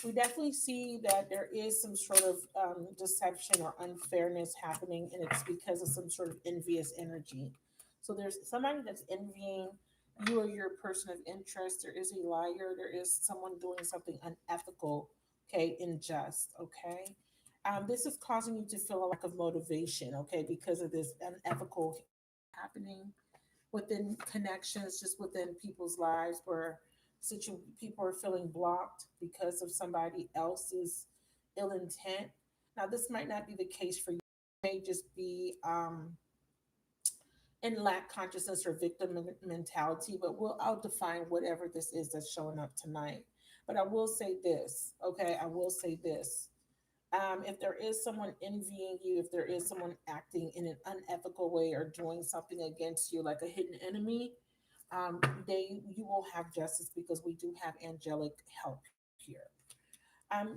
We definitely see that there is some sort of deception or unfairness happening, and it's because of some sort of envious energy. So there's somebody that's envying you or your person of interest. There is a liar. There is someone doing something unethical, okay, unjust, okay. This is causing you to feel a lack of motivation, okay, because of this unethical happening within connections, just within people's lives, where people are feeling blocked because of somebody else's ill intent. Now, this might not be the case for you. It may just be in lack consciousness or victim mentality, but I'll define whatever this is that's showing up tonight. But I will say this, okay? I will say this. If there is someone envying you, if there is someone acting in an unethical way or doing something against you, like a hidden enemy, you will have justice because we do have angelic help here.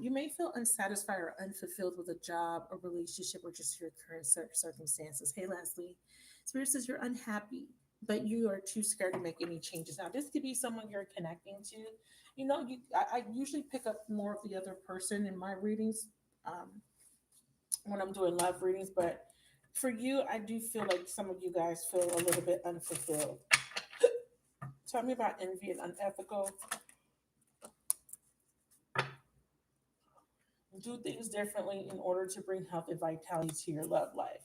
You may feel unsatisfied or unfulfilled with a job, a relationship, or just your current circumstances. Hey, Leslie, Spirit says you're unhappy, but you are too scared to make any changes. Now, this could be someone you're connecting to. I usually pick up more of the other person in my readings um, when I'm doing love readings, but for you, I do feel like some of you guys feel a little bit unfulfilled. Tell me about envy and unethical. Do things differently in order to bring health and vitality to your love life.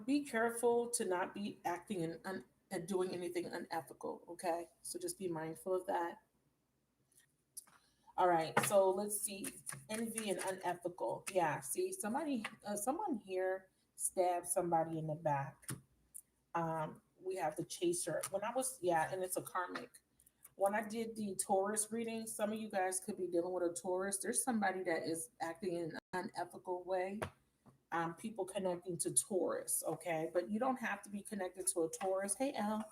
Be careful to not be acting and doing anything unethical. Okay, so just be mindful of that. All right, so let's see. Envy and unethical. Yeah, see, someone here stabbed somebody in the back. We have the chaser. When I was, yeah, and it's a karmic. When I did the Taurus reading, some of you guys could be dealing with a Taurus. There's somebody that is acting in an unethical way. People connecting to Taurus, okay? But you don't have to be connected to a Taurus. Hey, Al.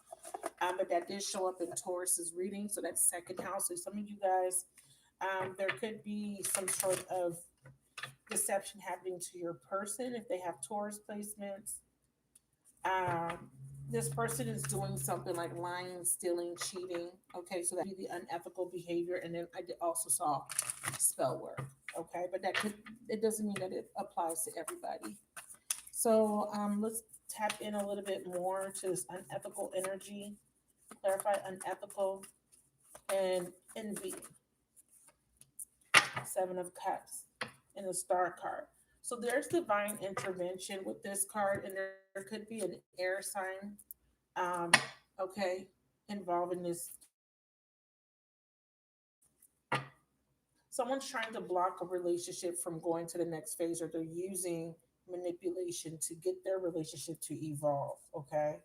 But that did show up in Taurus's reading. So that's second house. So some of you guys, there could be some sort of deception happening to your person if they have Taurus placements. Um, this person is doing something like lying, stealing, cheating. Okay, so that would be the unethical behavior. And then also saw spell work. Okay, but it doesn't mean that it applies to everybody. So let's tap in a little bit more to this unethical energy. Clarify unethical and envy. Seven of Cups and the Star card. So there's divine intervention with this card, and there could be an air sign, um, okay, involved in this. Someone's trying to block a relationship from going to the next phase, or they're using manipulation to get their relationship to evolve, okay?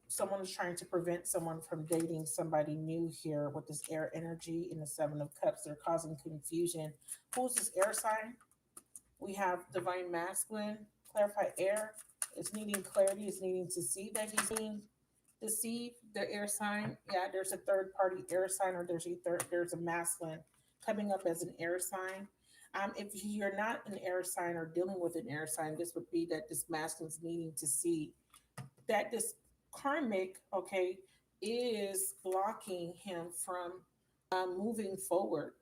Someone is trying to prevent someone from dating somebody new here with this air energy in the Seven of Cups. They're causing confusion. Who's this air sign? We have divine masculine, clarify air. It's needing clarity, it's needing to see that he's being deceived. The air sign, yeah, there's a third party air sign, or there's a masculine coming up as an air sign. If you're not an air sign or dealing with an air sign, this would be that this masculine's needing to see that this karmic, okay, is blocking him from moving forward,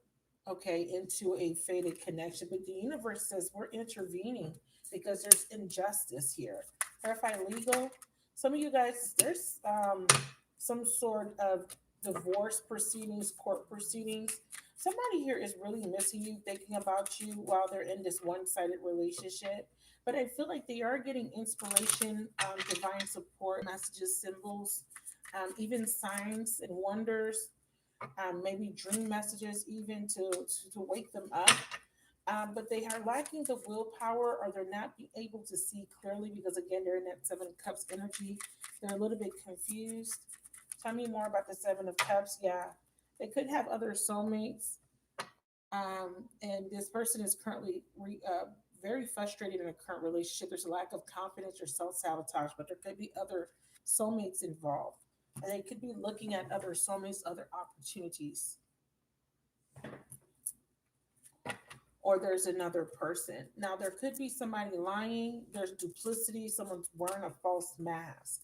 okay, into a fated connection. But the universe says we're intervening because there's injustice here. Verify legal. Some of you guys, there's some sort of divorce proceedings, court proceedings. Somebody here is really missing you, thinking about you while they're in this one-sided relationship. But I feel like they are getting inspiration, divine support, messages, symbols, even signs and wonders, maybe dream messages, even to wake them up. But they are lacking the willpower, or they're not able to see clearly because, again, they're in that Seven of Cups energy. They're a little bit confused. Tell me more about the Seven of Cups. Yeah, they could have other soulmates. And this person is currently very frustrated in a current relationship. There's a lack of confidence or self sabotage, but there could be other soulmates involved. And they could be looking at other soulmates, other opportunities, or there's another person. Now, there could be somebody lying, there's duplicity, someone's wearing a false mask.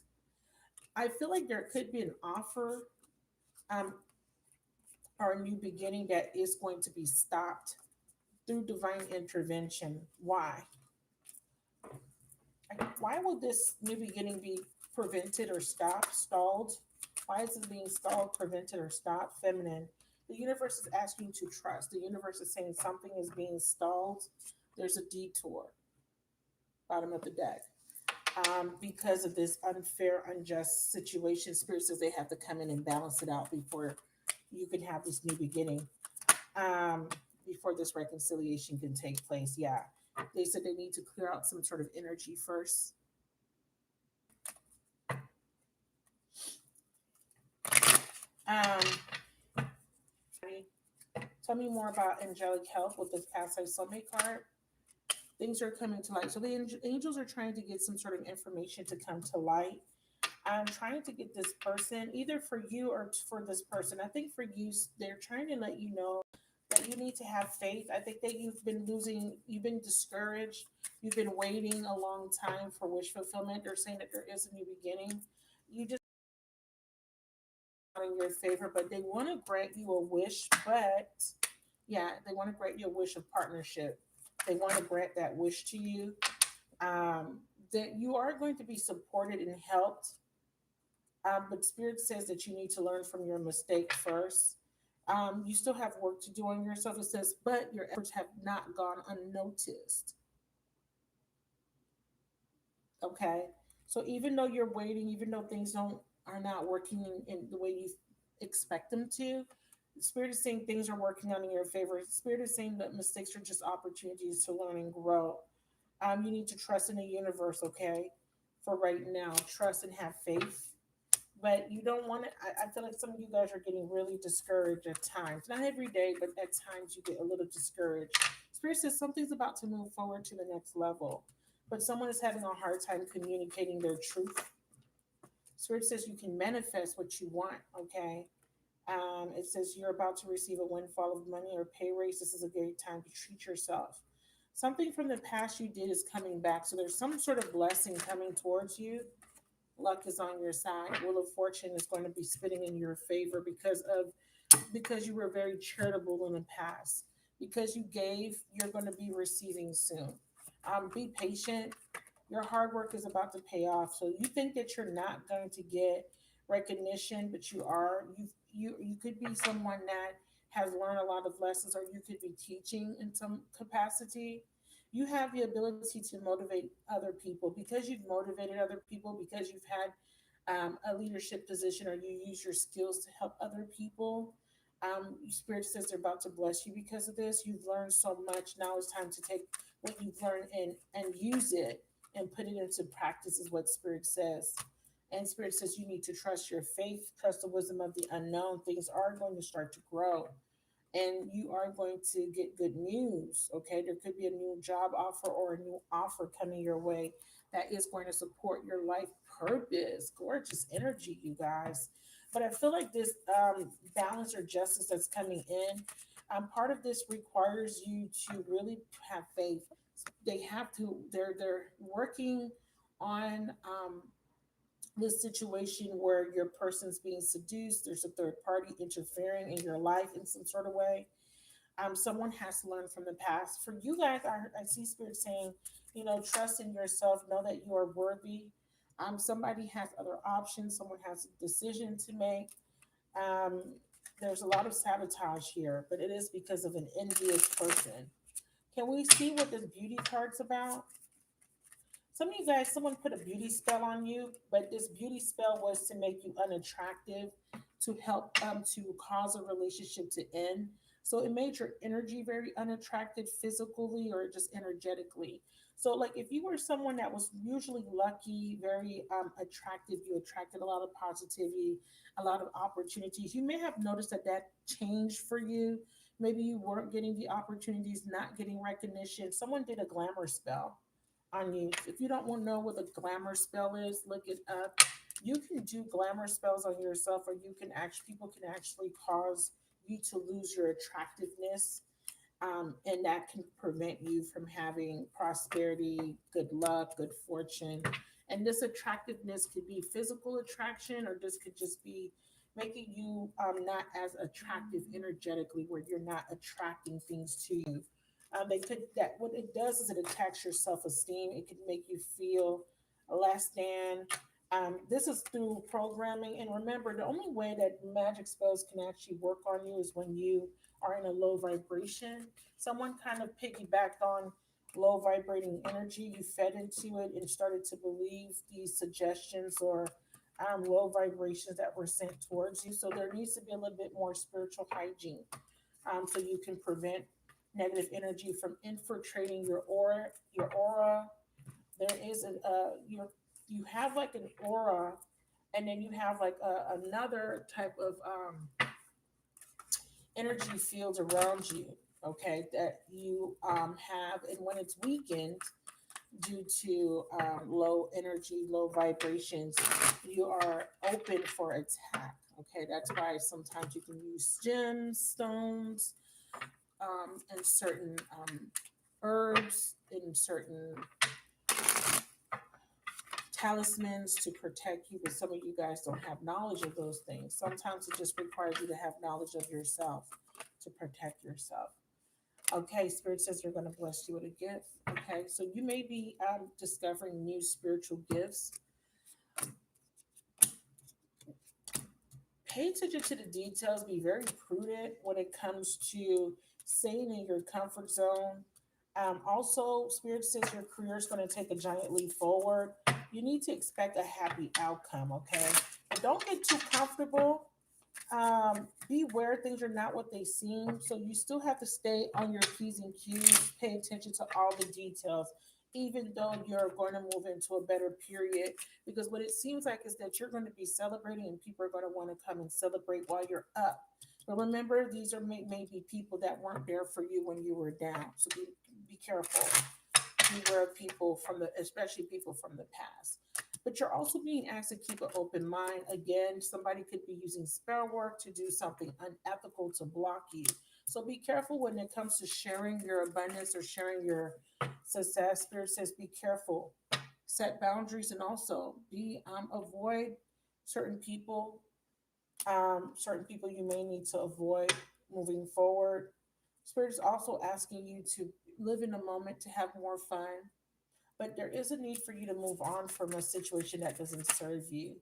I feel like there could be an offer. Um, or a new beginning that is going to be stopped through divine intervention. Why? Why will this new beginning be prevented or stopped, stalled? Why is it being stalled, prevented, or stopped? Feminine. The universe is asking you to trust. The universe is saying something is being stalled. There's a detour. Bottom of the deck. Because of this unfair, unjust situation, Spirit says they have to come in and balance it out before you can have this new beginning. Um, Before this reconciliation can take place. Yeah. They said they need to clear out some sort of energy first. Um, Tell me more about angelic help with this past life soulmate card. Things are coming to light. So the angels are trying to get some sort of information to come to light. I'm trying to get this person, either for you or for this person. I think for you, they're trying to let you know that you need to have faith. I think that you've been discouraged, you've been waiting a long time for wish fulfillment. They're saying that there is a new beginning. You just not in your favor, but they want to grant you a wish, but yeah, they want to grant you a wish of partnership. They want to grant that wish to you. Um, that you are going to be supported and helped. But Spirit says that you need to learn from your mistake first. You still have work to do on yourself. It says, but your efforts have not gone unnoticed. Okay. So even though you're waiting, even though things don't are not working in the way you expect them to, the Spirit is saying things are working out in your favor. The Spirit is saying that mistakes are just opportunities to learn and grow. You need to trust in the universe, okay? For right now, trust and have faith. But you don't want to. I feel like some of you guys are getting really discouraged at times. Not every day, but at times you get a little discouraged. Spirit says something's about to move forward to the next level, but someone is having a hard time communicating their truth. Spirit says you can manifest what you want, okay? It says you're about to receive a windfall of money or pay raise. This is a great time to treat yourself. Something from the past you did is coming back. So there's some sort of blessing coming towards you. Luck is on your side. Wheel of Fortune is going to be spinning in your favor because you were very charitable in the past. Because you gave, you're going to be receiving soon. Be patient. Your hard work is about to pay off. So you think that you're not going to get recognition, but you are. You could be someone that has learned a lot of lessons, or you could be teaching in some capacity. You have the ability to motivate other people because you've motivated other people, because you've had a leadership position, or you use your skills to help other people. Spirit says they're about to bless you because of this. You've learned so much. Now it's time to take what you've learned and use it and put it into practice, is what Spirit says. And Spirit says you need to trust your faith, trust the wisdom of the unknown. Things are going to start to grow, and you are going to get good news. Okay, there could be a new job offer or a new offer coming your way that is going to support your life purpose. Gorgeous energy, you guys. But I feel like this balance or justice that's coming in, part of this requires you to really have faith. They have to. They're working on this situation where your person's being seduced. There's a third party interfering in your life in some sort of way. Someone has to learn from the past. For you guys, I see Spirit saying, trust in yourself, know that you are worthy. Somebody has other options, someone has a decision to make. Um, there's a lot of sabotage here, but it is because of an envious person. Can we see what this beauty card's about? Some of you guys, someone put a beauty spell on you, but this beauty spell was to make you unattractive, to help to cause a relationship to end. So it made your energy very unattractive physically or just energetically. So, like, if you were someone that was usually lucky, very attractive, you attracted a lot of positivity, a lot of opportunities. You may have noticed that that changed for you. Maybe you weren't getting the opportunities, not getting recognition. Someone did a glamour spell on you. If you don't want to know what a glamour spell is, look it up. You can do glamour spells on yourself, or you can actually people can actually cause you to lose your attractiveness, and that can prevent you from having prosperity, good luck, good fortune. And this attractiveness could be physical attraction, or this could just be making you not as attractive energetically, where you're not attracting things to you. They could that what it does is it attacks your self-esteem. It could make you feel less than. This is through programming, and remember, the only way that magic spells can actually work on you is when you are in a low vibration. Someone kind of piggybacked on low vibrating energy. You fed into it and started to believe these suggestions or low vibrations that were sent towards you. So there needs to be a little bit more spiritual hygiene, so you can prevent negative energy from infiltrating your aura. Your aura. There is you have like an aura, and then you have like another type of energy field around you. Okay, that you have, and when it's weakened due to low energy, low vibrations, you are open for attack. Okay, that's why sometimes you can use gems, stones, and certain herbs, and certain talismans to protect you. But some of you guys don't have knowledge of those things. Sometimes it just requires you to have knowledge of yourself to protect yourself. Okay, Spirit says they're going to bless you with a gift. Okay, so you may be discovering new spiritual gifts. Pay attention to the details. Be very prudent when it comes to staying in your comfort zone. Also, Spirit says your career is going to take a giant leap forward. You need to expect a happy outcome, okay? But don't get too comfortable. Beware, things are not what they seem. So you still have to stay on your P's and Q's, pay attention to all the details, even though you're going to move into a better period. Because what it seems like is that you're going to be celebrating, and people are going to want to come and celebrate while you're up. But remember, these are maybe people that weren't there for you when you were down. So be careful. Beware of people from especially people from the past. But you're also being asked to keep an open mind. Again, somebody could be using spell work to do something unethical to block you. So be careful when it comes to sharing your abundance or sharing your success. Spirit says be careful. Set boundaries, and also be avoid certain people. Certain people you may need to avoid moving forward. Spirit is also asking you to live in the moment, to have more fun, but there is a need for you to move on from a situation that doesn't serve you.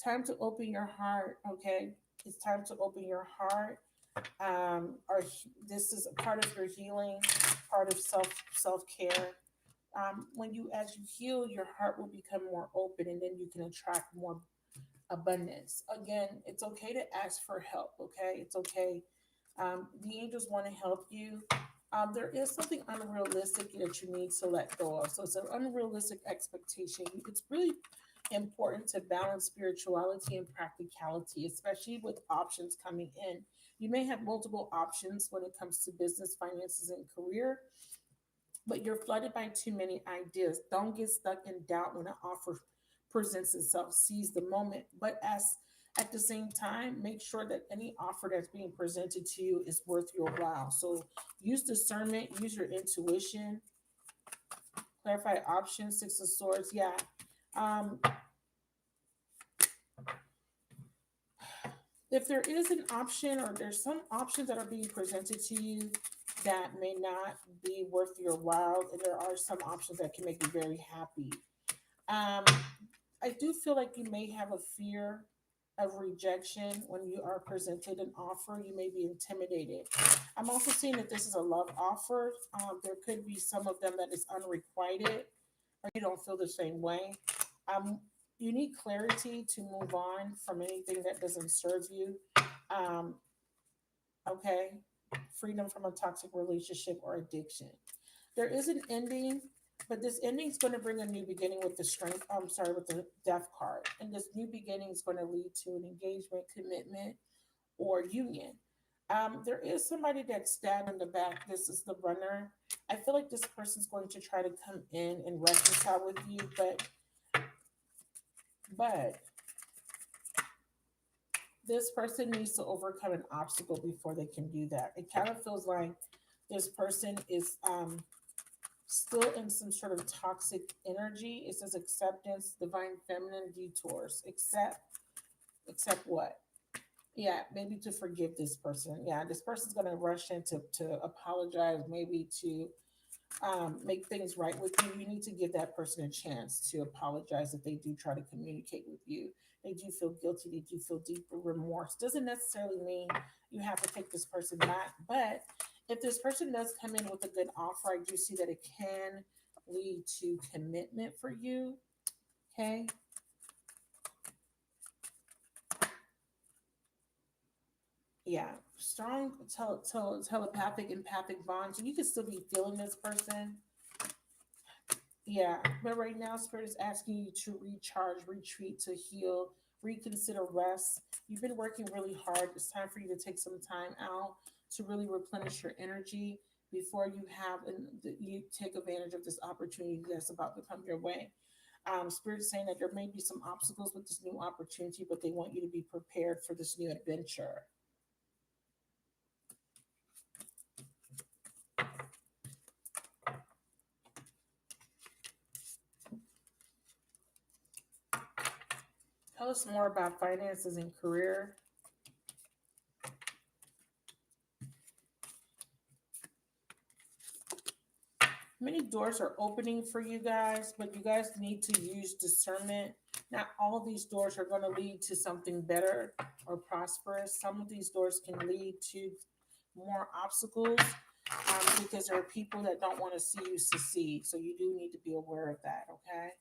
Time to open your heart, okay? It's time to open your heart. Or this is a part of your healing, part of self care. When you as you heal, your heart will become more open, and then you can attract more abundance. Again, it's okay to ask for help. Okay, it's okay. The angels want to help you. There is something unrealistic that you need to let go of. So it's an unrealistic expectation. It's really important to balance spirituality and practicality, especially with options coming in. You may have multiple options when it comes to business, finances, and career, but you're flooded by too many ideas. Don't get stuck in doubt when an offer presents itself. Seize the moment, but as at the same time, make sure that any offer that's being presented to you is worth your while. So use discernment, use your intuition, clarify options. Six of Swords, yeah. Um, if there is an option, or there's some options that are being presented to you that may not be worth your while, and there are some options that can make you very happy. Um, I do feel like you may have a fear of rejection when you are presented an offer. You may be intimidated. I'm also seeing that this is a love offer. There could be some of them that is unrequited, or you don't feel the same way. Um, you need clarity to move on from anything that doesn't serve you. Um, okay, freedom from a toxic relationship or addiction. There is an ending, but this ending is going to bring a new beginning with the strength. I'm sorry, with the death card, and this new beginning is going to lead to an engagement, commitment, or union. There is somebody that's stabbed in the back. This is the runner. I feel like this person's going to try to come in and reconcile with you, but this person needs to overcome an obstacle before they can do that. It kind of feels like this person is still in some sort of toxic energy. It says acceptance, divine feminine detours. Accept what? Yeah, maybe to forgive this person. Yeah, this person's gonna rush in to apologize, maybe to make things right with you. You need to give that person a chance to apologize if they do try to communicate with you. They do feel guilty, they do feel deep remorse. Doesn't necessarily mean you have to take this person back, but if this person does come in with a good offer, I do see that it can lead to commitment for you. Okay. Yeah. Strong telepathic, empathic bonds. You can still be feeling this person. Yeah, but right now, Spirit is asking you to recharge, retreat, to heal, reconsider rest. You've been working really hard. It's time for you to take some time out to really replenish your energy before you take advantage of this opportunity that's about to come your way. Spirit is saying that there may be some obstacles with this new opportunity, but they want you to be prepared for this new adventure. Tell us more about finances and career. Many doors are opening for you guys, but you guys need to use discernment. Not all of these doors are going to lead to something better or prosperous. Some of these doors can lead to more obstacles because there are people that don't want to see you succeed. So you do need to be aware of that, okay?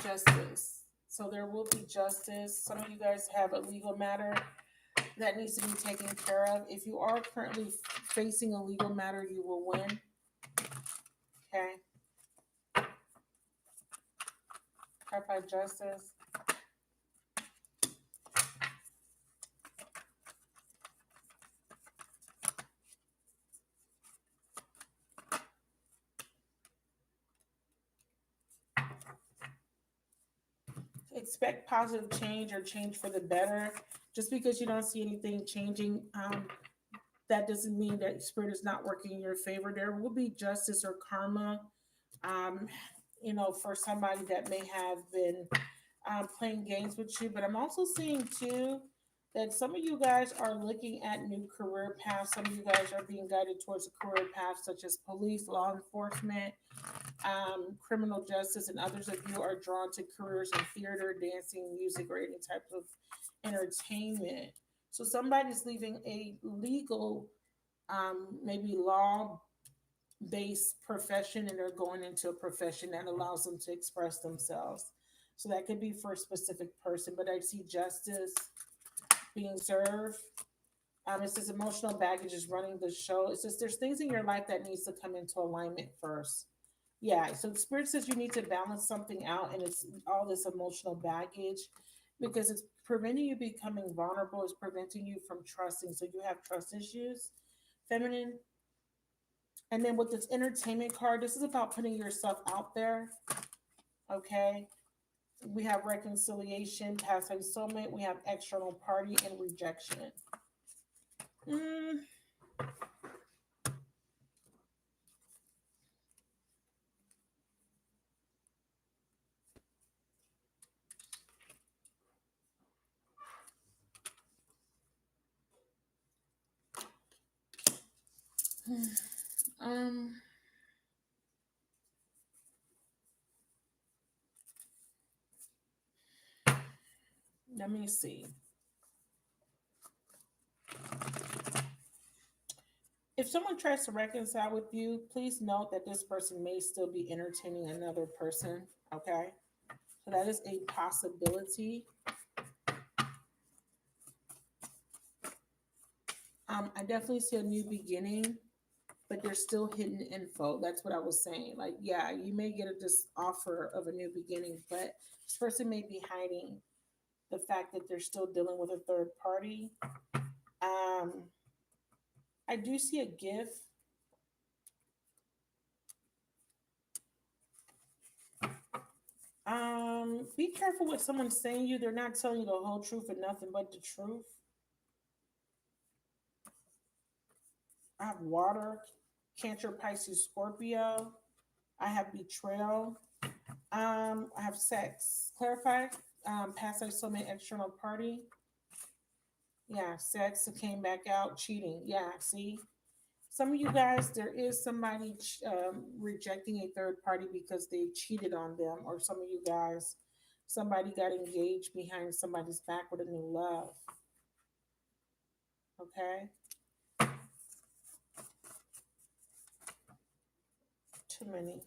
Justice. So there will be justice. Some of you guys have a legal matter that needs to be taken care of. If you are currently facing a legal matter, you will win. Okay. Clarify justice. Expect positive change or change for the better. Just because you don't see anything changing, that doesn't mean that spirit is not working in your favor. There will be justice or karma, um, for somebody that may have been playing games with you. But I'm also seeing too that some of you guys are looking at new career paths. Some of you guys are being guided towards a career path such as police, law enforcement, criminal justice, and others of you are drawn to careers in theater, dancing, music, or any type of entertainment. So somebody's leaving a legal, maybe law based profession, and they're going into a profession that allows them to express themselves. So that could be for a specific person, but I see justice being served. It says emotional baggage is running the show. It says there's things in your life that needs to come into alignment first. Yeah, so the spirit says you need to balance something out, and it's all this emotional baggage because it's preventing you becoming vulnerable, it's preventing you from trusting. So you have trust issues, feminine. And then with this entertainment card, this is about putting yourself out there. Okay. We have reconciliation, past life soulmate, we have external party, and rejection. Mm. Um, Let me see. If someone tries to reconcile with you, please note that this person may still be entertaining another person. Okay. So that is a possibility. I definitely see a new beginning, but there's still hidden info. That's what I was saying. Like, yeah, you may get this offer of a new beginning, but this person may be hiding the fact that they're still dealing with a third party. I do see a gift. Be careful what someone's saying you. They're not telling you the whole truth and nothing but the truth. I have water. Cancer, Pisces, Scorpio. I have betrayal. I have sex. Clarify. Past life, soulmate, external party. Yeah, sex came back out, cheating. Yeah, see, some of you guys, there is somebody rejecting a third party because they cheated on them, or some of you guys, somebody got engaged behind somebody's back with a new love. Okay, too many.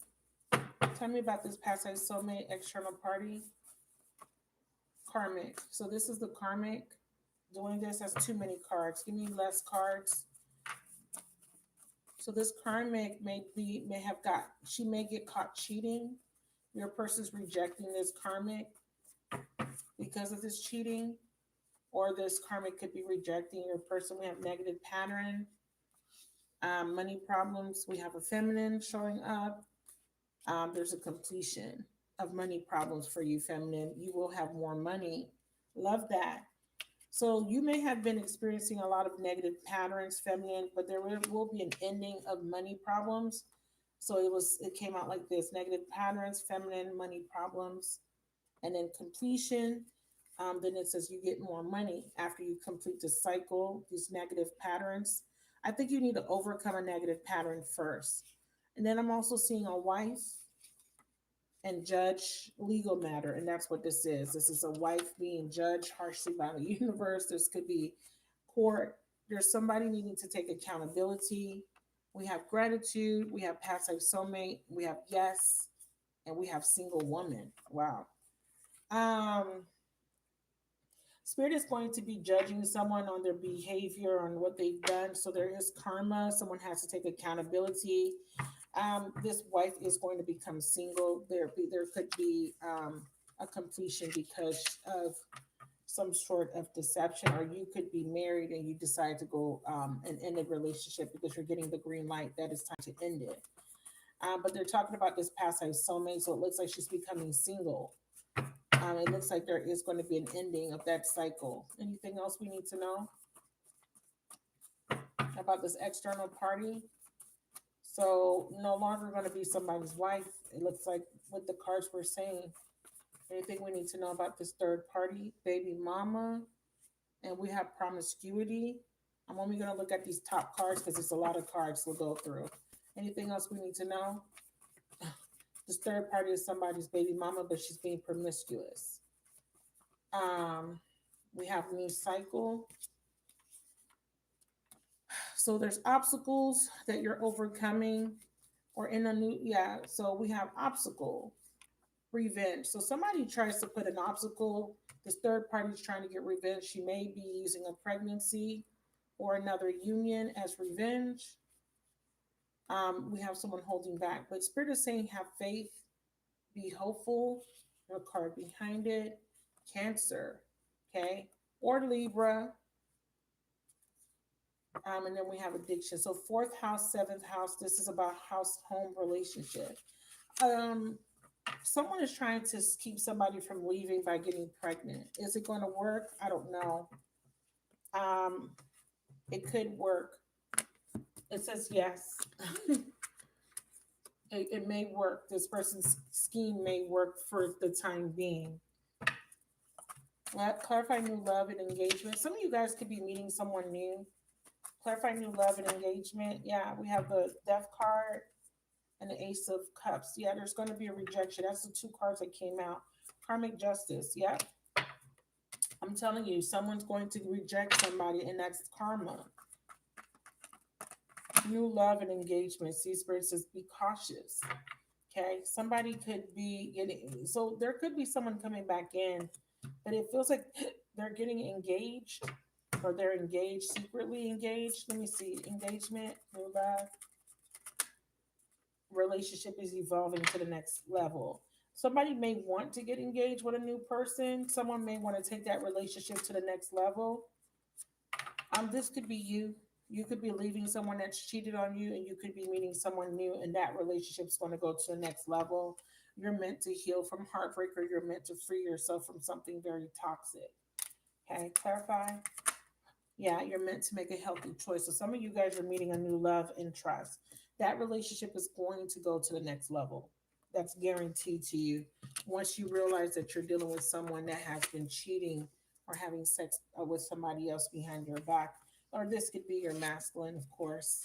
Tell me about this past life soulmate external party. Karmic. So this is the karmic doing this. That's too many cards. Give me less cards. So this karmic she may get caught cheating. Your person's rejecting this karmic because of this cheating, or this karmic could be rejecting your person. We have negative pattern, money problems. We have a feminine showing up. There's a completion of money problems for you, feminine. You will have more money. Love that. So you may have been experiencing a lot of negative patterns, feminine, but there will be an ending of money problems. So it came out like this: negative patterns, feminine, money problems, and then completion. Then it says you get more money after you complete the cycle, these negative patterns. I think you need to overcome a negative pattern first. And then I'm also seeing a wife and judge legal matter. And that's what this is. This is a wife being judged harshly by the universe. This could be court. There's somebody needing to take accountability. We have gratitude. We have past life soulmate. We have yes. And we have single woman. Wow. Um, Spirit is going to be judging someone on their behavior, on what they've done. So there is karma. Someone has to take accountability. This wife is going to become single. There could be a completion because of some sort of deception, or you could be married and you decide to go and end a relationship because you're getting the green light that it's time to end it. But they're talking about this past life soulmate, so it looks like she's becoming single. It looks like there is going to be an ending of that cycle. Anything else we need to know about this external party? So no longer going to be somebody's wife. It looks like what the cards were saying. Anything we need to know about this third party? Baby mama. And we have promiscuity. I'm only going to look at these top cards because it's a lot of cards to go through. Anything else we need to know? This third party is somebody's baby mama, but she's being promiscuous. We have new cycle. So there's obstacles that you're overcoming, or in a new, so we have obstacle, revenge. So somebody tries to put an obstacle. This third party is trying to get revenge. She may be using a pregnancy or another union as revenge. We have someone holding back, but Spirit is saying have faith, be hopeful. Your card behind it, Cancer, okay, or Libra. And then we have addiction. So fourth house, seventh house. This is about house, home, relationship. Someone is trying to keep somebody from leaving by getting pregnant. Is it going to work? I don't know. It could work. It says yes. It may work. This person's scheme may work for the time being. Clarify new love and engagement. Some of you guys could be meeting someone new. Clarify new love and engagement. Yeah, we have the Death card and the Ace of Cups. Yeah, there's going to be a rejection. That's the two cards that came out. Karmic justice. Yeah. I'm telling you, someone's going to reject somebody, and that's karma. New love and engagement. See, Spirit says be cautious. Okay. Somebody could be getting, so there could be someone coming back in, but it feels like they're getting engaged, or they're engaged, secretly engaged. Let me see. Engagement, new love. Relationship is evolving to the next level. Somebody may want to get engaged with a new person. Someone may want to take that relationship to the next level. This could be you. You could be leaving someone that's cheated on you, and you could be meeting someone new, and that relationship's going to go to the next level. You're meant to heal from heartbreak, or you're meant to free yourself from something very toxic. Okay, clarify. Yeah, you're meant to make a healthy choice. So some of you guys are meeting a new love and trust. that relationship is going to go to the next level. That's guaranteed to you. Once you realize that you're dealing with someone that has been cheating or having sex with somebody else behind your back, or this could be your masculine, of course.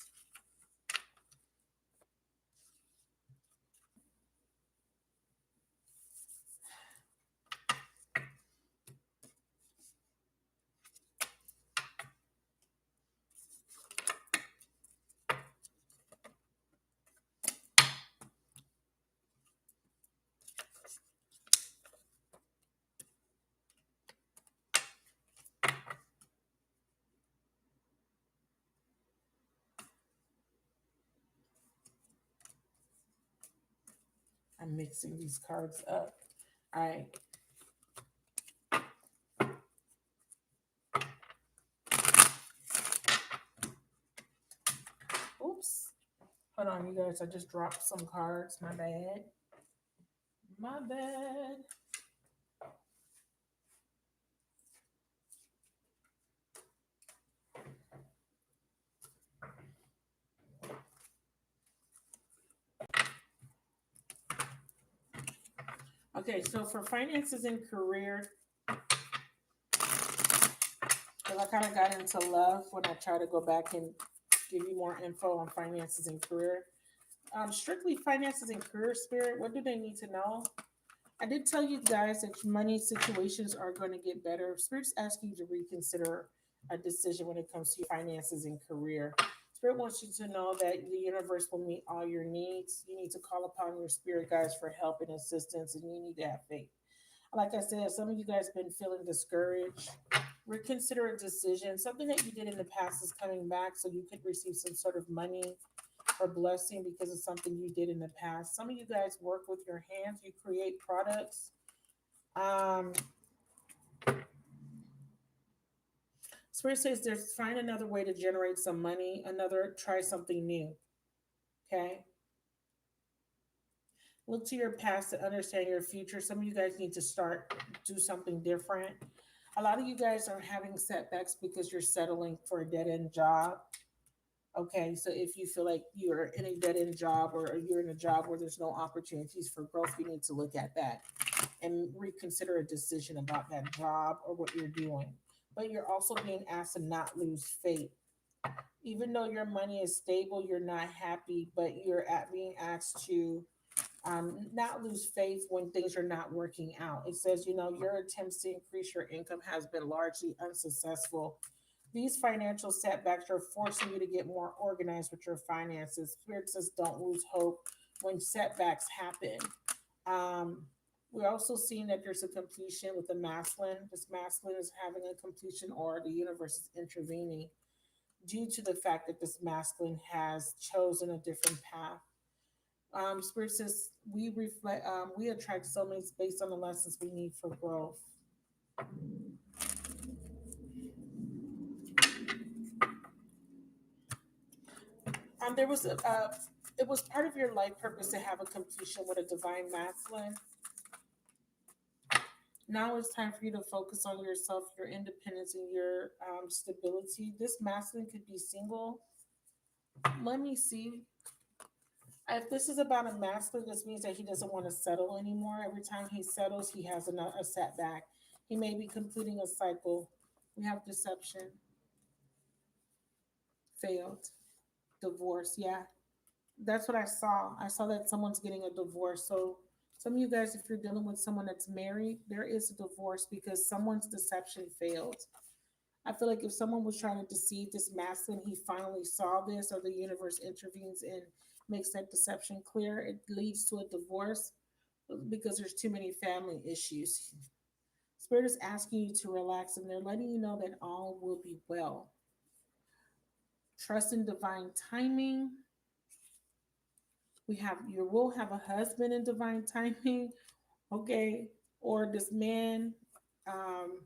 I'm mixing these cards up. All right. Oops. Hold on, you guys. I just dropped some cards. My bad. My bad. Okay, so for finances and career, because I kind of got into love when I try to go back and give you more info on finances and career. Strictly finances and career, spirit, what do they need to know? I did tell you guys that money situations are going to get better. Spirit's asking you to reconsider a decision when it comes to your finances and career. Spirit wants you to know that the universe will meet all your needs. You need to call upon your spirit guides for help and assistance, and you need to have faith. Like I said, some of you guys have been feeling discouraged. Reconsider a decision. Something that you did in the past is coming back, so you could receive some sort of money or blessing because of something you did in the past. Some of you guys work with your hands, you create products. Um, Spirit says there's find another way to generate some money, another try something new. Okay. Look to your past to understand your future. Some of you guys need to start do something different. A lot of you guys are having setbacks because you're settling for a dead end job. Okay, so if you feel like you're in a dead end job or you're in a job where there's no opportunities for growth, you need to look at that and reconsider a decision about that job or what you're doing. But you're also being asked to not lose faith. Even though your money is stable, you're not happy, but you're being asked to not lose faith when things are not working out. It says, your attempts to increase your income has been largely unsuccessful. These financial setbacks are forcing you to get more organized with your finances. Spirit says, don't lose hope when setbacks happen. We're also seeing that there's a completion with the masculine. This masculine is having a completion, or the universe is intervening due to the fact that this masculine has chosen a different path. Spirit says we reflect, we attract soulmates based on the lessons we need for growth. There was it was part of your life purpose to have a completion with a divine masculine. Now it's time for you to focus on yourself, your independence, and your stability. This masculine could be single. Let me see. If this is about a masculine, this means that he doesn't want to settle anymore. Every time he settles, he has a setback. He may be completing a cycle. We have deception, failed, divorce. Yeah, that's what I saw. I saw that someone's getting a divorce. So, some of you guys, if you're dealing with someone that's married, there is a divorce because someone's deception failed. I feel like if someone was trying to deceive this masculine, he finally saw this, or the universe intervenes and makes that deception clear. It leads to a divorce because there's too many family issues. Spirit is asking you to relax, and they're letting you know that all will be well. Trust in divine timing. We have You will have a husband in divine timing, okay? Or this man, um,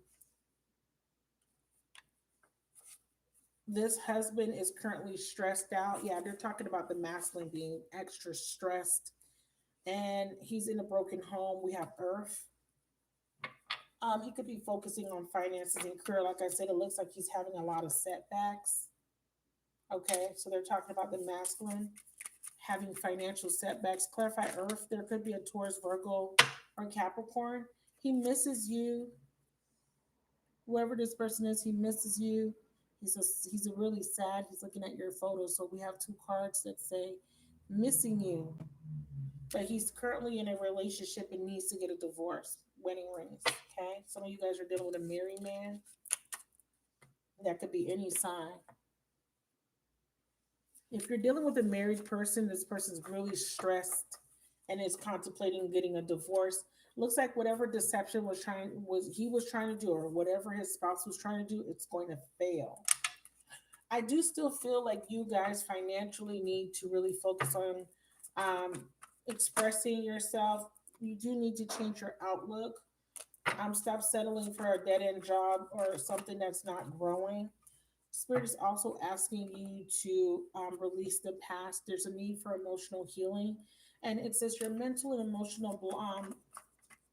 this husband is currently stressed out. Yeah, they're talking about the masculine being extra stressed, and he's in a broken home. We have Earth. He could be focusing on finances and career. Like I said, it looks like he's having a lot of setbacks. Okay, so they're talking about the masculine. having financial setbacks. Clarify Earth. There could be a Taurus, Virgo, or Capricorn. He misses you. Whoever this person is, he misses you. He's a really sad. He's looking at your photos. So we have two cards that say missing you, but he's currently in a relationship and needs to get a divorce. Wedding rings. Okay. Some of you guys are dealing with a married man. That could be any sign. If you're dealing with a married person, this person's really stressed and is contemplating getting a divorce. Looks like whatever deception was trying to do, or whatever his spouse was trying to do, it's going to fail. I do still feel like you guys financially need to really focus on um, expressing yourself. You do need to change your outlook. Stop settling for a dead end job or something that's not growing. Spirit is also asking you to release the past. There's a need for emotional healing. And it says your mental and emotional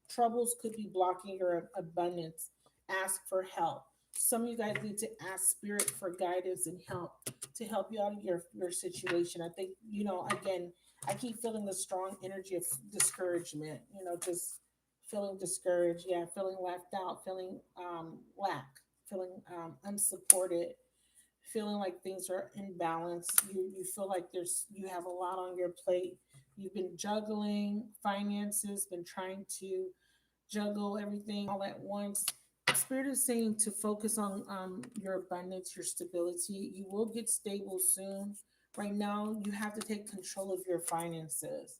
troubles could be blocking your abundance. Ask for help. Some of you guys need to ask Spirit for guidance and help to help you out of your situation. I think, again, I keep feeling the strong energy of discouragement, just feeling discouraged. Yeah, feeling left out, feeling lack, feeling unsupported, feeling like things are imbalanced. You feel like you have a lot on your plate. You've been juggling finances, been trying to juggle everything all at once. Spirit is saying to focus on your abundance, your stability. You will get stable soon. Right now, you have to take control of your finances.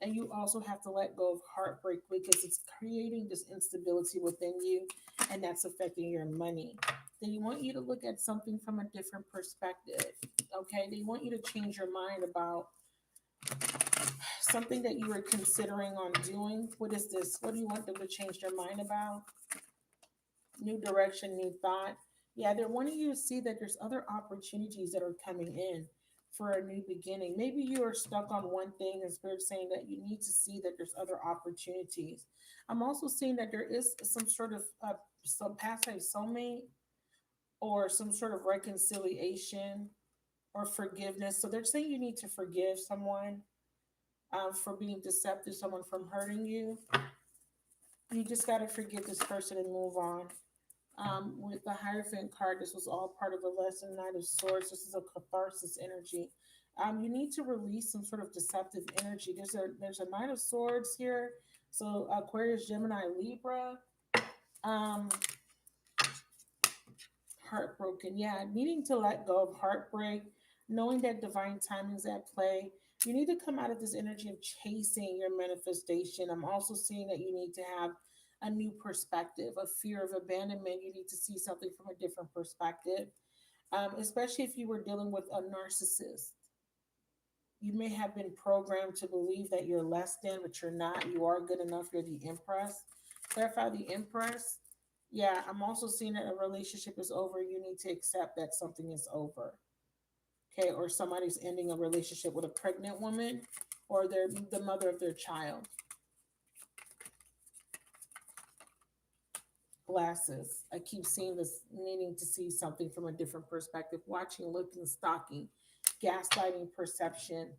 And you also have to let go of heartbreak because it's creating this instability within you and that's affecting your money. They want you to look at something from a different perspective. Okay. They want you to change your mind about something that you were considering on doing. What is this? What do you want them to change their mind about? New direction, new thought. Yeah, they're wanting you to see that there's other opportunities that are coming in for a new beginning. Maybe you are stuck on one thing and Spirit's saying that you need to see that there's other opportunities. I'm also seeing that there is some sort of some past life soulmate or some sort of reconciliation or forgiveness. So they're saying you need to forgive someone for being deceptive, someone from hurting you. You just got to forgive this person and move on. With the Hierophant card, this was all part of the lesson. Knight of Swords. This is a catharsis energy. You need to release some sort of deceptive energy. There's a Knight of Swords here. So Aquarius, Gemini, Libra. Um, Heartbroken. Yeah, needing to let go of heartbreak, knowing that divine timing is at play. You need to come out of this energy of chasing your manifestation. I'm also seeing that you need to have a new perspective, a fear of abandonment. You need to see something from a different perspective, especially if you were dealing with a narcissist. You may have been programmed to believe that you're less than, but you're not. You are good enough. You're the Empress. Clarify the Empress. Yeah, I'm also seeing that a relationship is over. You need to accept that something is over. Okay, or somebody's ending a relationship with a pregnant woman or they're the mother of their child. Glasses. I keep seeing this, needing to see something from a different perspective, watching, looking, stalking, gaslighting, perception,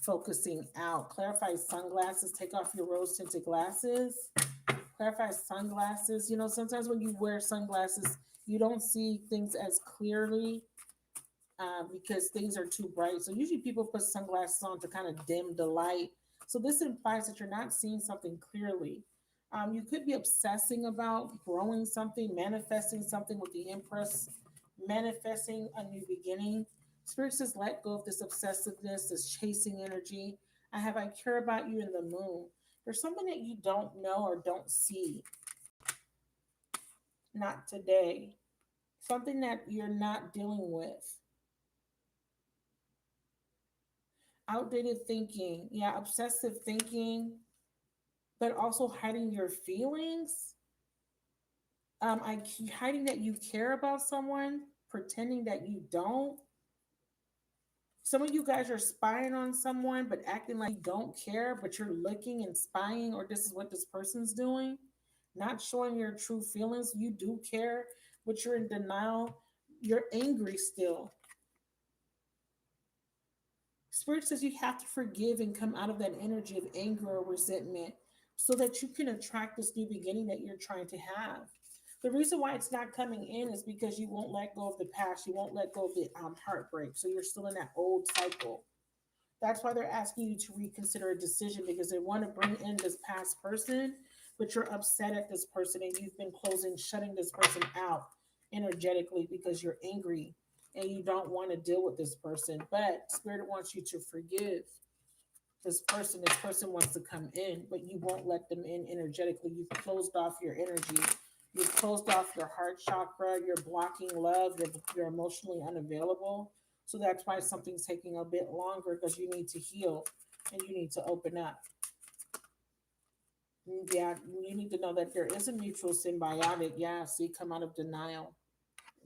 focusing out. Clarify sunglasses. Take off your rose tinted glasses. Clarify sunglasses. Sometimes when you wear sunglasses, you don't see things as clearly because things are too bright. So usually people put sunglasses on to kind of dim the light. So this implies that you're not seeing something clearly. You could be obsessing about growing something, manifesting something with the Empress, manifesting a new beginning. Spirit says, let go of this obsessiveness, this chasing energy. I care about you in the moon. There's something that you don't know or don't see. Not today. Something that you're not dealing with. Outdated thinking. Yeah, obsessive thinking, but also hiding your feelings. I keep hiding that you care about someone, pretending that you don't. Some of you guys are spying on someone, but acting like you don't care, but you're looking and spying, or this is what this person's doing. Not showing your true feelings. You do care, but you're in denial. You're angry still. Spirit says you have to forgive and come out of that energy of anger or resentment so that you can attract this new beginning that you're trying to have. The reason why it's not coming in is because you won't let go of the past. You won't let go of the heartbreak. So you're still in that old cycle. That's why they're asking you to reconsider a decision because they want to bring in this past person, but you're upset at this person and you've been closing, shutting this person out energetically because you're angry and you don't want to deal with this person. But Spirit wants you to forgive this person. This person wants to come in, but you won't let them in energetically. You've closed off your energy. You've closed off your heart chakra. You're blocking love. You're emotionally unavailable. So that's why something's taking a bit longer because you need to heal and you need to open up. Yeah, you need to know that there is a mutual symbiotic. Yeah, see, come out of denial.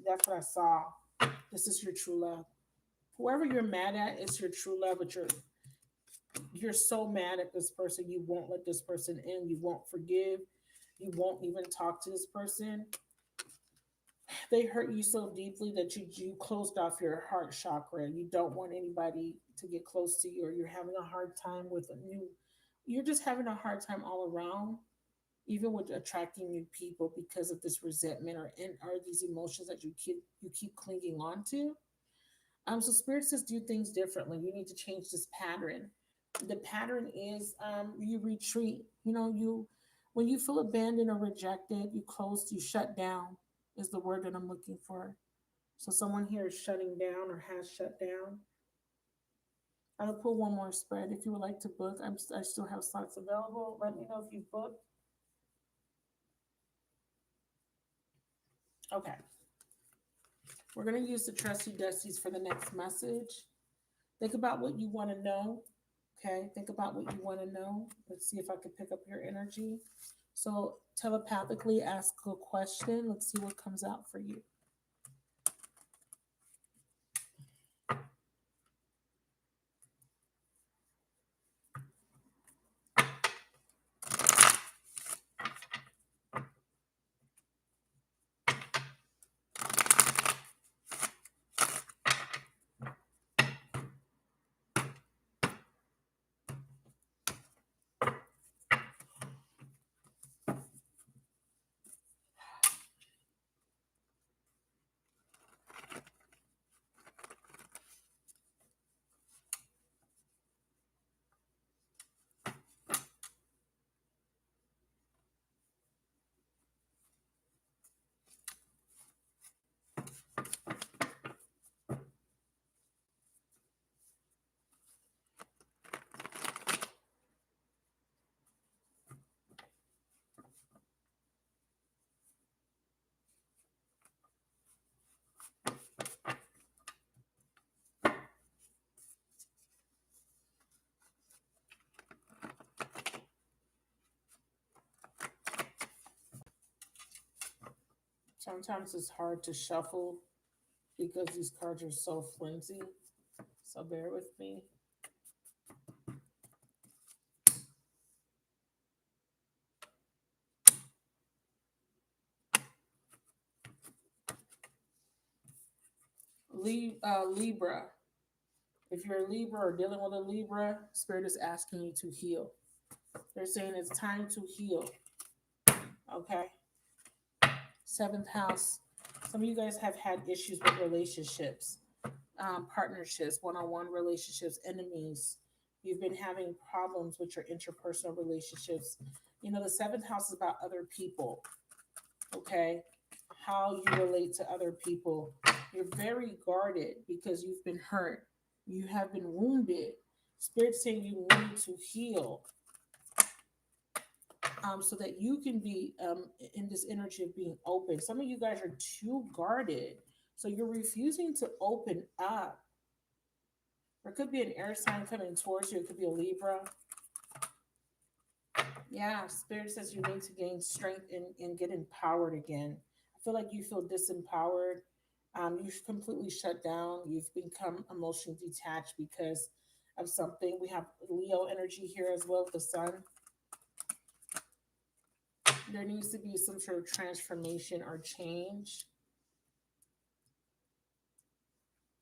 That's what I saw. This is your true love. Whoever you're mad at, it's your true love, but you're so mad at this person, you won't let this person in, you won't forgive, you won't even talk to this person. They hurt you so deeply that you closed off your heart chakra. You don't want anybody to get close to you, or you're having a hard time with a new, you're just having a hard time all around, even with attracting new people because of this resentment or these emotions that you keep clinging on to. So spirit says do things differently. You need to change this pattern. The pattern is you retreat. You when you feel abandoned or rejected, you close, you shut down is the word that I'm looking for. So someone here is shutting down or has shut down. I'll pull one more spread. If you would like to book, I still have slots available. Let me know if you booked. Okay. We're going to use the trusty dusties for the next message. Think about what you want to know. Okay, think about what you want to know. Let's see if I can pick up your energy. So, telepathically ask a question. Let's see what comes out for you. Sometimes it's hard to shuffle because these cards are so flimsy. So, bear with me. Libra. If you're a Libra or dealing with a Libra, Spirit is asking you to heal. They're saying it's time to heal. Okay. Seventh house. Some of you guys have had issues with relationships, partnerships, one-on-one relationships, enemies. You've been having problems with your interpersonal relationships. The seventh house is about other people. Okay. How you relate to other people. You're very guarded because you've been hurt. You have been wounded. Spirit's saying you need to heal so that you can be in this energy of being open. Some of you guys are too guarded. So you're refusing to open up. There could be an air sign coming towards you. It could be a Libra. Yeah, Spirit says you need to gain strength and get empowered again. I feel like you feel disempowered. You've completely shut down. You've become emotionally detached because of something. We have Leo energy here as well with the sun. There needs to be some sort of transformation or change.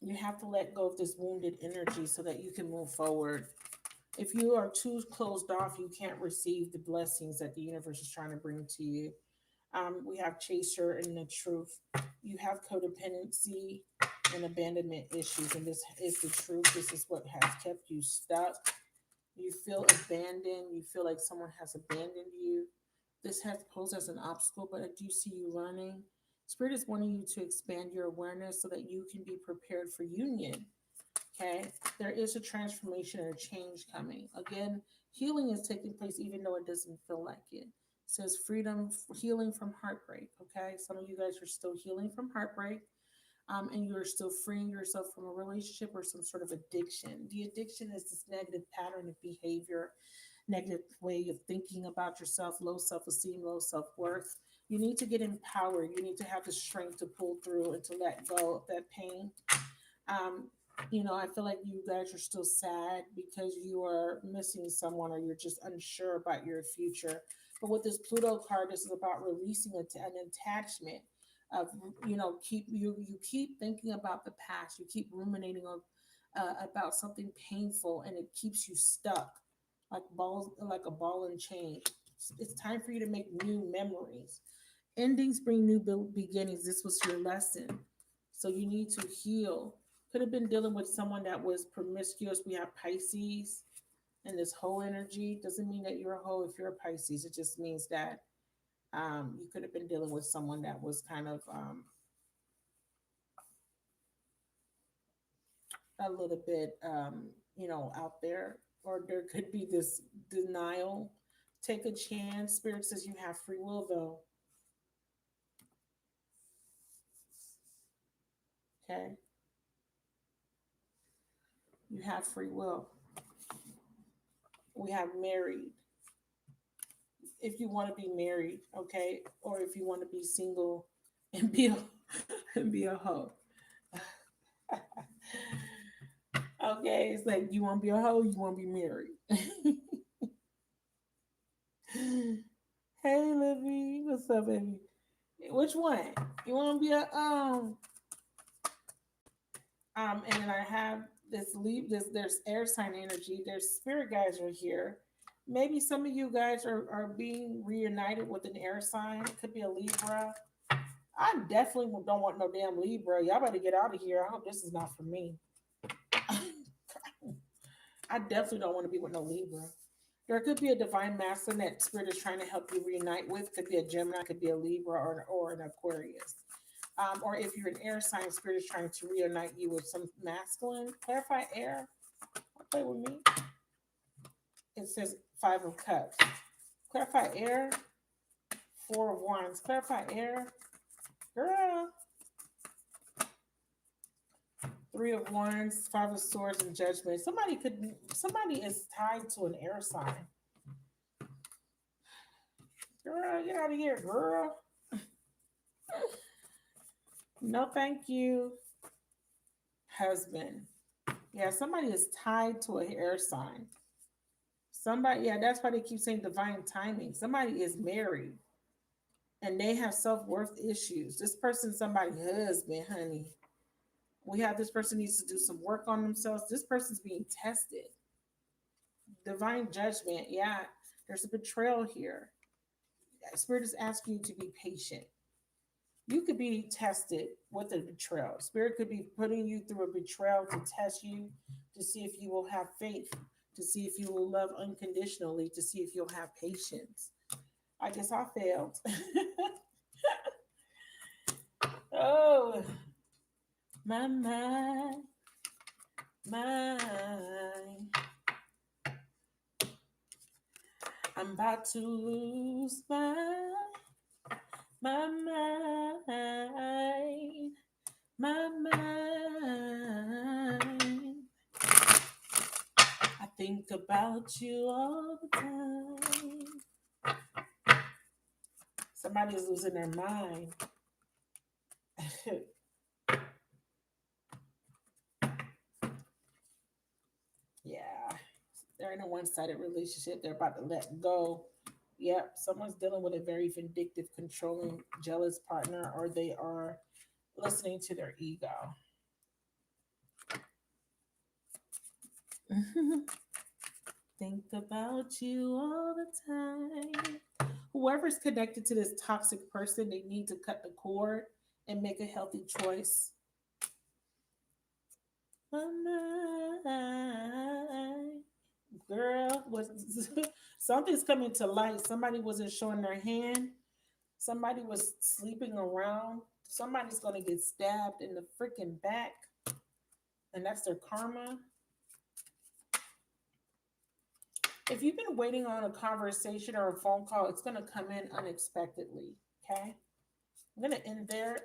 You have to let go of this wounded energy so that you can move forward. If you are too closed off, you can't receive the blessings that the universe is trying to bring to you. We have chaser and the truth. You have codependency and abandonment issues, and this is the truth. This is what has kept you stuck. You feel abandoned. You feel like someone has abandoned you. This has posed as an obstacle, but I do see you running. Spirit is wanting you to expand your awareness so that you can be prepared for union. Okay, there is a transformation and a change coming. Again, healing is taking place even though it doesn't feel like it. It says freedom, healing from heartbreak. Okay, some of you guys are still healing from heartbreak, and you're still freeing yourself from a relationship or some sort of addiction. The addiction is this negative pattern of behavior, negative way of thinking about yourself, low self esteem, low self worth. You need to get empowered. You need to have the strength to pull through and to let go of that pain. um, I feel like you guys are still sad because you are missing someone or you're just unsure about your future. But with this Pluto card, this is about releasing an attachment of, you keep thinking about the past, you keep ruminating on about something painful, and it keeps you stuck like a ball and chain. It's time for you to make new memories. Endings bring new beginnings. This was your lesson. So you need to heal. Could have been dealing with someone that was promiscuous. We have Pisces and this whole energy. Doesn't mean that you're a hoe if you're a Pisces. It just means that you could have been dealing with someone that was kind of a little bit, out there. Or there could be this denial. Take a chance. Spirit says you have free will, though. Okay. You have free will. We have married. If you want to be married, okay, or if you want to be single and be a and be a hoe. Okay, it's like you want to be a hoe, you want to be married. Hey, Livy, what's up, baby? Which one? You want to be a and then I have this leave this there's air sign energy. There's spirit guys are here. Maybe some of you guys are being reunited with an air sign. It could be a Libra. I definitely don't want no damn Libra. Y'all better get out of here. I hope this is not for me. I definitely don't want to be with no Libra. There could be a divine masculine that spirit is trying to help you reunite with. Could be a Gemini, could be a Libra, or an Aquarius. Or if you're an air sign, spirit is trying to reunite you with some masculine. Clarify air. Don't play with me. It says Five of Cups. Clarify air. Four of Wands. Clarify air. Girl. Three of Wands, Five of Swords, and Judgment. Somebody is tied to an air sign. Girl, get out of here, girl. No, thank you. Husband. Yeah, somebody is tied to an air sign. Somebody, yeah, that's why they keep saying divine timing. Somebody is married and they have self worth issues. This person's somebody's husband, honey. We have this person needs to do some work on themselves. This person's being tested. Divine judgment. Yeah, there's a betrayal here. Spirit is asking you to be patient. You could be tested with a betrayal. Spirit could be putting you through a betrayal to test you, to see if you will have faith, to see if you will love unconditionally, to see if you'll have patience. I guess I failed. Oh, my mind, mind. I'm about to lose my mind, my mind. I think about you all the time. Somebody is losing their mind. Yeah, they're in a one-sided relationship. They're about to let go. Yep, someone's dealing with a very vindictive, controlling, jealous partner, or they are listening to their ego. Think about you all the time. Whoever's connected to this toxic person, they need to cut the cord and make a healthy choice. Girl, was something's coming to light. Somebody wasn't showing their hand. Somebody was sleeping around. Somebody's gonna get stabbed in the freaking back, and that's their karma. If you've been waiting on a conversation or a phone call, it's gonna come in unexpectedly. Okay, I'm gonna end there.